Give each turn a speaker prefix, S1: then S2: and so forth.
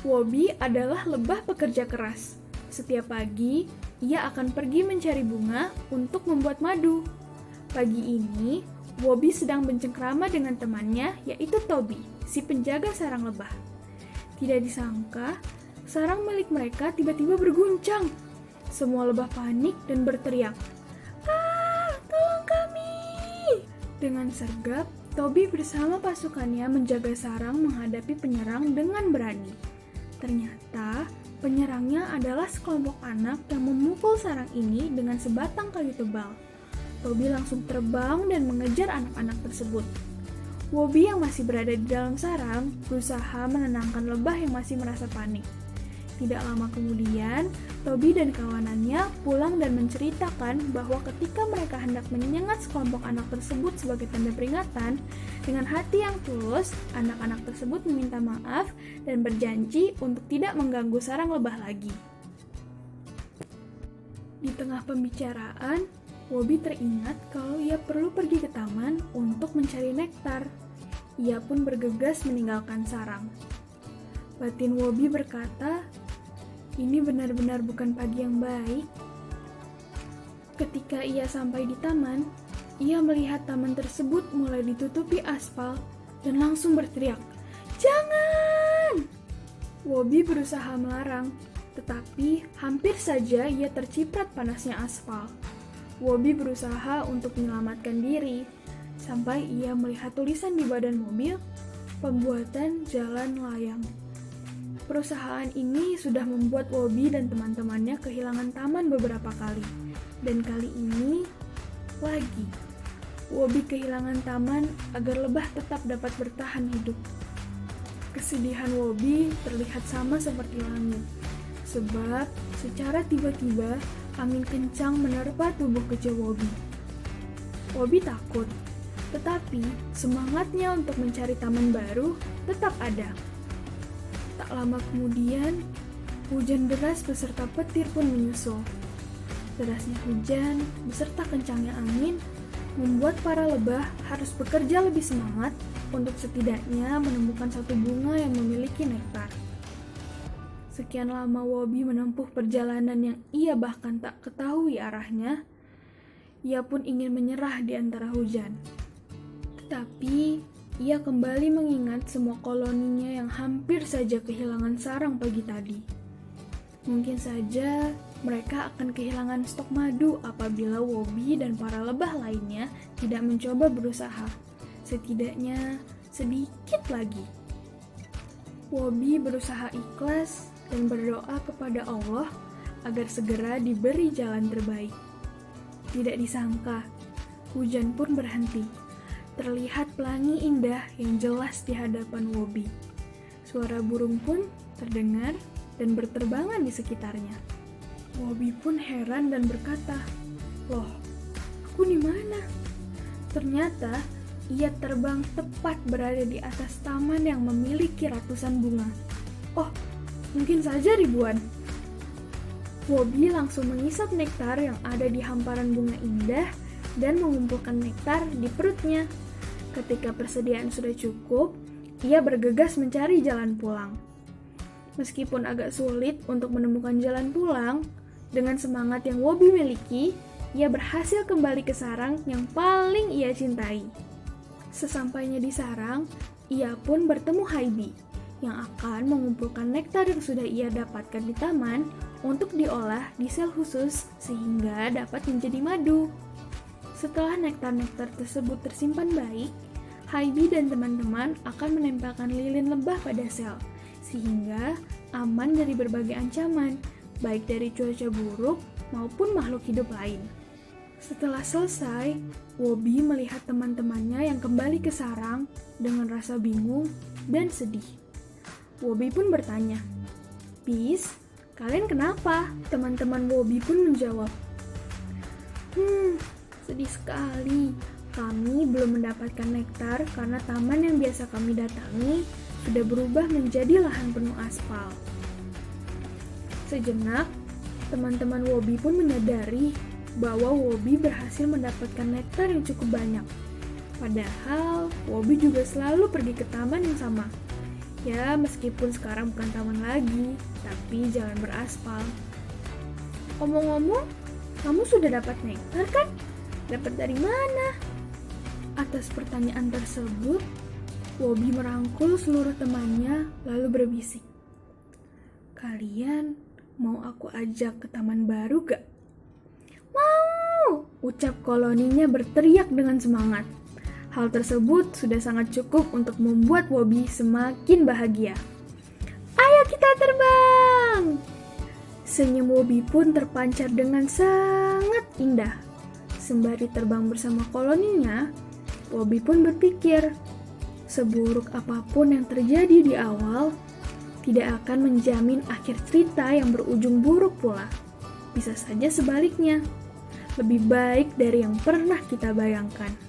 S1: Wobi adalah lebah pekerja keras. Setiap pagi, ia akan pergi mencari bunga untuk membuat madu. Pagi ini, Wobi sedang bercengkrama dengan temannya, yaitu Toby, si penjaga sarang lebah. Tidak disangka, sarang milik mereka tiba-tiba berguncang. Semua lebah panik dan berteriak, "Ah, tolong kami!" Dengan sergap, Toby bersama pasukannya menjaga sarang menghadapi penyerang dengan berani. Ternyata, penyerangnya adalah sekelompok anak yang memukul sarang ini dengan sebatang kayu tebal. Toby langsung terbang dan mengejar anak-anak tersebut. Wobi yang masih berada di dalam sarang berusaha menenangkan lebah yang masih merasa panik. Tidak lama kemudian, Toby dan kawanannya pulang dan menceritakan bahwa ketika mereka hendak menyengat sekelompok anak tersebut sebagai tanda peringatan, dengan hati yang tulus, anak-anak tersebut meminta maaf dan berjanji untuk tidak mengganggu sarang lebah lagi. Di tengah pembicaraan, Wobi teringat kalau ia perlu pergi ke taman untuk mencari nektar. Ia pun bergegas meninggalkan sarang. Batin Wobi berkata, "Ini benar-benar bukan pagi yang baik." Ketika ia sampai di taman, ia melihat taman tersebut mulai ditutupi aspal dan langsung berteriak, "Jangan!" Wobi berusaha melarang, tetapi hampir saja ia terciprat panasnya aspal. Wobi berusaha untuk menyelamatkan diri, sampai ia melihat tulisan di badan mobil, "Pembuatan jalan layang." Perusahaan ini sudah membuat Wobi dan teman-temannya kehilangan taman beberapa kali. Dan kali ini lagi, Wobi kehilangan taman agar lebah tetap dapat bertahan hidup. Kesedihan Wobi terlihat sama seperti langit, sebab secara tiba-tiba angin kencang menerpa tubuh kecil Wobi. Wobi takut, tetapi semangatnya untuk mencari taman baru tetap ada. Tak lama kemudian, hujan deras beserta petir pun menyusul. Derasnya hujan beserta kencangnya angin membuat para lebah harus bekerja lebih semangat untuk setidaknya menemukan satu bunga yang memiliki nektar. Sekian lama Wobi menempuh perjalanan yang ia bahkan tak ketahui arahnya. Ia pun ingin menyerah di antara hujan. Tetapi, ia kembali mengingat semua koloninya yang hampir saja kehilangan sarang pagi tadi. Mungkin saja mereka akan kehilangan stok madu apabila Wobi dan para lebah lainnya tidak mencoba berusaha. Setidaknya sedikit lagi. Wobi berusaha ikhlas dan berdoa kepada Allah agar segera diberi jalan terbaik. Tidak disangka, hujan pun berhenti. Terlihat pelangi indah yang jelas di hadapan Wobi. Suara burung pun terdengar dan berterbangan di sekitarnya. Wobi pun heran dan berkata, "Loh, aku di mana?" Ternyata ia terbang tepat berada di atas taman yang memiliki ratusan bunga. Oh, mungkin saja ribuan. Wobi langsung mengisap nektar yang ada di hamparan bunga indah dan mengumpulkan nektar di perutnya. Ketika persediaan sudah cukup, ia bergegas mencari jalan pulang. Meskipun agak sulit untuk menemukan jalan pulang, dengan semangat yang Wobi miliki, ia berhasil kembali ke sarang yang paling ia cintai. Sesampainya di sarang, ia pun bertemu Haibi, yang akan mengumpulkan nektar yang sudah ia dapatkan di taman untuk diolah di sel khusus sehingga dapat menjadi madu. Setelah nektar-nektar tersebut tersimpan baik, Haibi dan teman-teman akan menempelkan lilin lebah pada sel, sehingga aman dari berbagai ancaman, baik dari cuaca buruk maupun makhluk hidup lain. Setelah selesai, Wobi melihat teman-temannya yang kembali ke sarang dengan rasa bingung dan sedih. Wobi pun bertanya, "Peace, kalian kenapa?" Teman-teman Wobi pun menjawab, Sedih sekali. Kami belum mendapatkan nektar karena taman yang biasa kami datangi sudah berubah menjadi lahan penuh aspal." Sejenak, teman-teman Wobi pun menyadari bahwa Wobi berhasil mendapatkan nektar yang cukup banyak. Padahal, Wobi juga selalu pergi ke taman yang sama. Ya, meskipun sekarang bukan taman lagi, tapi jalan beraspal. Omong-omong, kamu sudah dapat nektar kan? Dapat dari mana? Atas pertanyaan tersebut, Wobi merangkul seluruh temannya lalu berbisik. Kalian mau aku ajak ke taman baru gak? Mau! Ucap koloninya berteriak dengan semangat. Hal tersebut sudah sangat cukup untuk membuat Wobi semakin bahagia. Ayo kita terbang! Senyum Wobi pun terpancar dengan sangat indah. Sembari terbang bersama koloninya, Wobi pun berpikir, seburuk apapun yang terjadi di awal, tidak akan menjamin akhir cerita yang berujung buruk pula. Bisa saja sebaliknya, lebih baik dari yang pernah kita bayangkan.